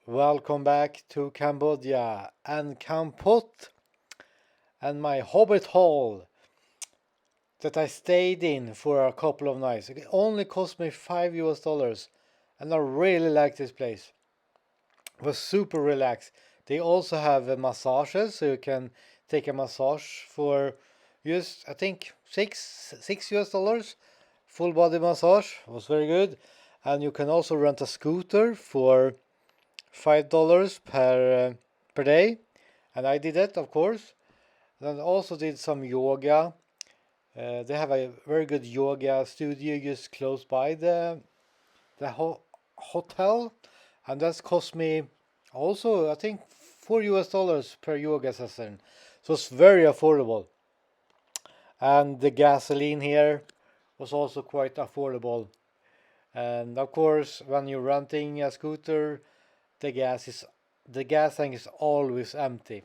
Welcome back to Cambodia and Kampot and my hobbit hole that I stayed in for a couple of nights. It only cost me $5 and I really like this place. It was super relaxed. They also have massages, so you can take a massage for just I think $6 full body massage. It was very good. And you can also rent a scooter for $5 per day, and I did that, of course. Then also did some yoga. They have a very good yoga studio just close by the hotel, and that's cost me also I think $4 per yoga session. So it's very affordable. And the gasoline here was also quite affordable. And of course, when you're renting a scooter, the gas tank is always empty.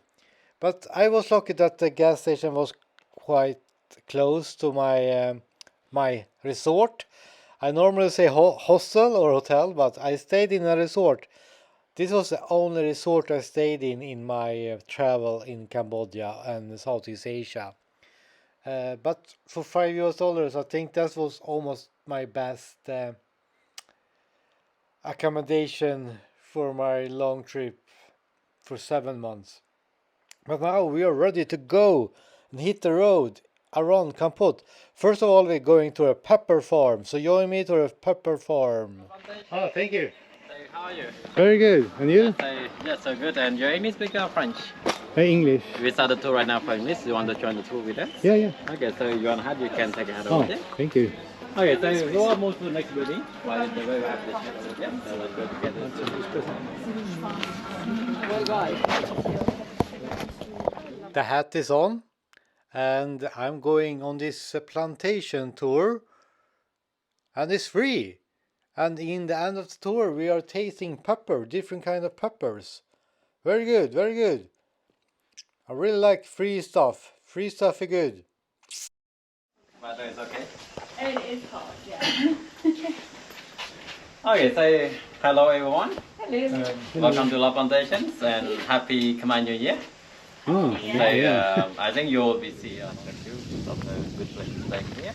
But I was lucky that the gas station was quite close to my resort. I normally say hostel or hotel, but I stayed in a resort. This was the only resort I stayed in my travel in Cambodia and Southeast Asia. But for $5, I think that was almost my best accommodation for my long trip for 7 months. But now we are ready to go and hit the road around Kampot. First of all, we're going to a pepper farm. So join me to a pepper farm. Oh, thank you. How are you? Very good. And you? Yes, so good. And your English speaker or French? English. We start the tour right now for English. You want to join the tour with us? Yeah. Okay, so you want to have, you can take a hand over there. Thank you. Okay, so we will move to the next building. While the way we have the chat over there. So let's go together. The hat is on, and I'm going on this plantation tour, and it's free. And in the end of the tour, we are tasting pepper, different kind of peppers. Very good, very good. I really like free stuff. Free stuff is good. Weather is okay? It is hot, yeah. Okay, say hello everyone. Hello. Welcome to La Plantations and happy Khmer New Year. I think you will be see a few of the good places staying here.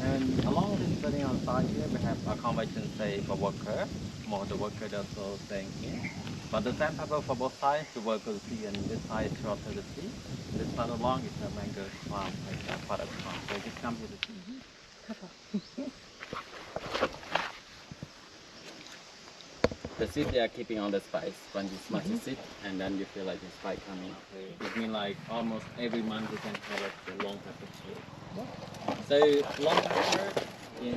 And along this building on side here, we have accommodation say for worker, more the worker that's all staying here. But the same pepper for both sides, the worker see, and this side short to the sea. This part along is a mango farm, like a part of the farm. So just come here to see. The seed they are keeping on the spice. When you smash the seed, and then you feel like the spice coming up. It means like almost every month you can harvest the long pepper tree. So long pepper in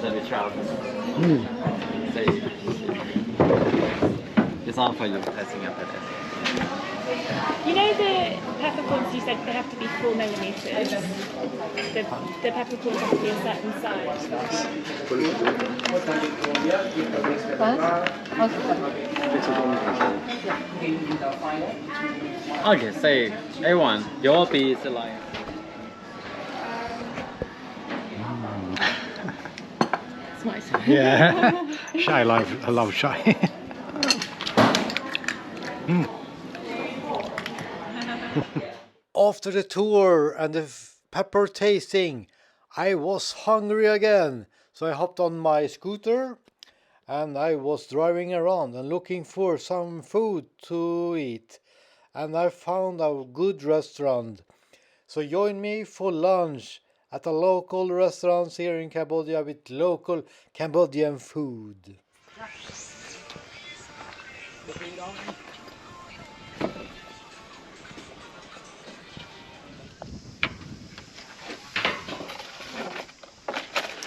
then we travel. It's all for you testing up at it. You know the peppercorns you said they have to be 4 millimeters? The peppercorns have to be a certain size. Okay, say everyone, your be is like It's nice. Yeah. I love shy. After the tour and the pepper tasting, I was hungry again. So I hopped on my scooter and I was driving around and looking for some food to eat. And I found a good restaurant. So join me for lunch at a local restaurant here in Cambodia with local Cambodian food.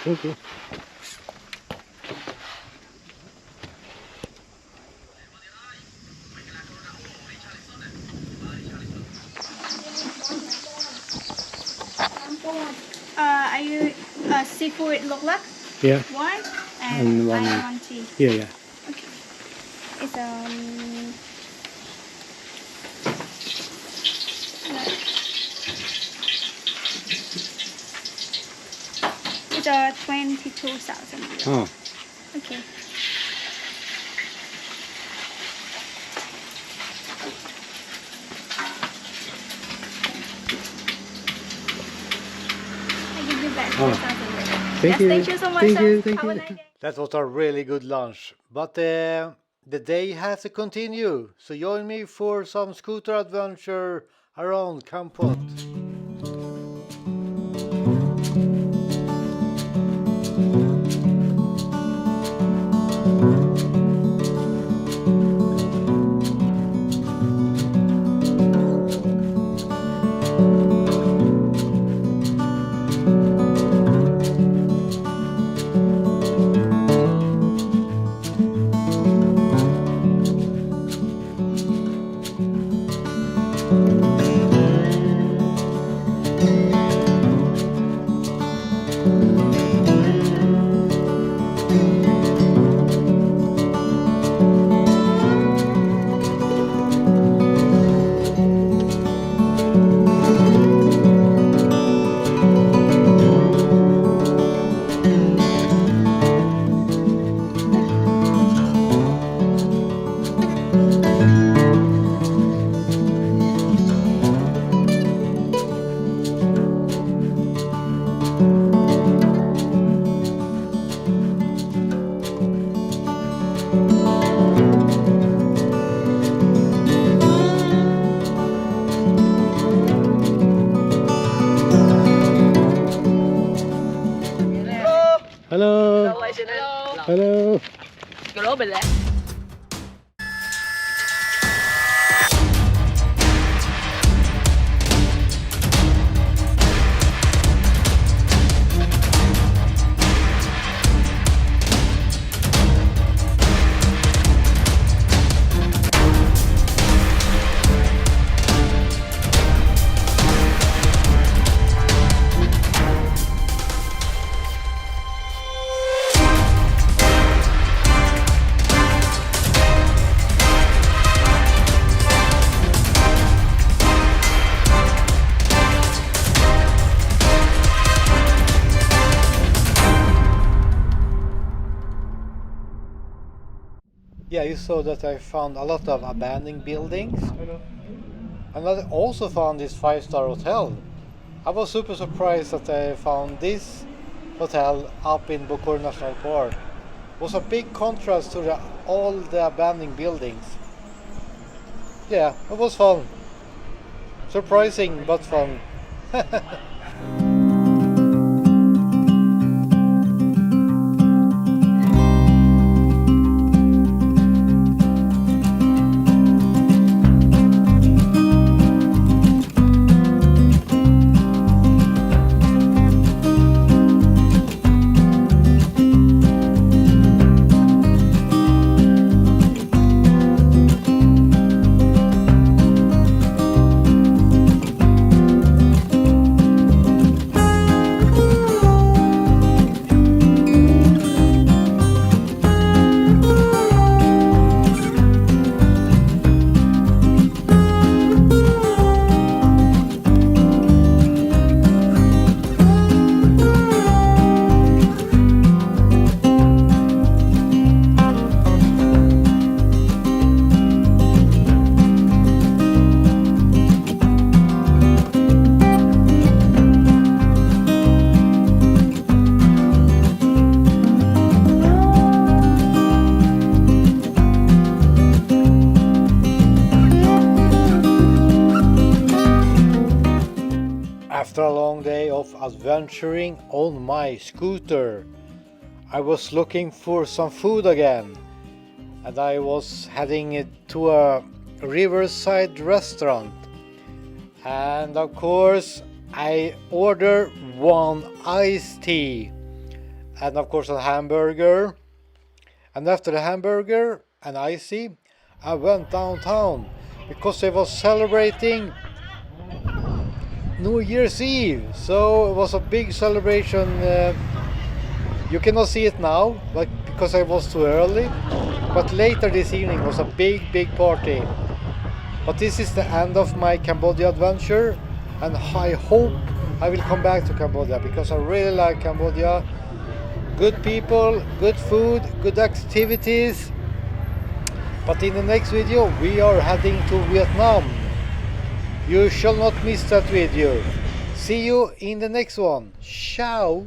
Okay. Are you seafood look like? Yeah. One And one- I want tea. Yeah. It's These are 22,000 euros. Oh. Okay. I give you back 4,000 euros. Thank you. Thank you so much, Thank sir. you. Thank Have a you. nice day. That was a really good lunch. But the day has to continue. So join me for some scooter adventure around Kampot. Hello. Hello. Yeah, you saw that I found a lot of abandoned buildings. And I also found this 5-star hotel. I was super surprised that I found this hotel up in Bokor National Park. It was a big contrast to all the abandoned buildings. Yeah, it was fun. Surprising but fun. After a long day of adventuring on my scooter, I was looking for some food again, and I was heading to a Riverside restaurant. And of course, I ordered one iced tea, and of course a hamburger. And after the hamburger and iced tea, I went downtown because they was celebrating New Year's Eve, so it was a big celebration. You cannot see it now, but because I was too early. But later this evening was a big party. But this is the end of my Cambodia adventure, and I hope I will come back to Cambodia because I really like Cambodia. Good people, good food, good activities. But in the next video we are heading to Vietnam. You shall not miss that video. See you in the next one. Ciao!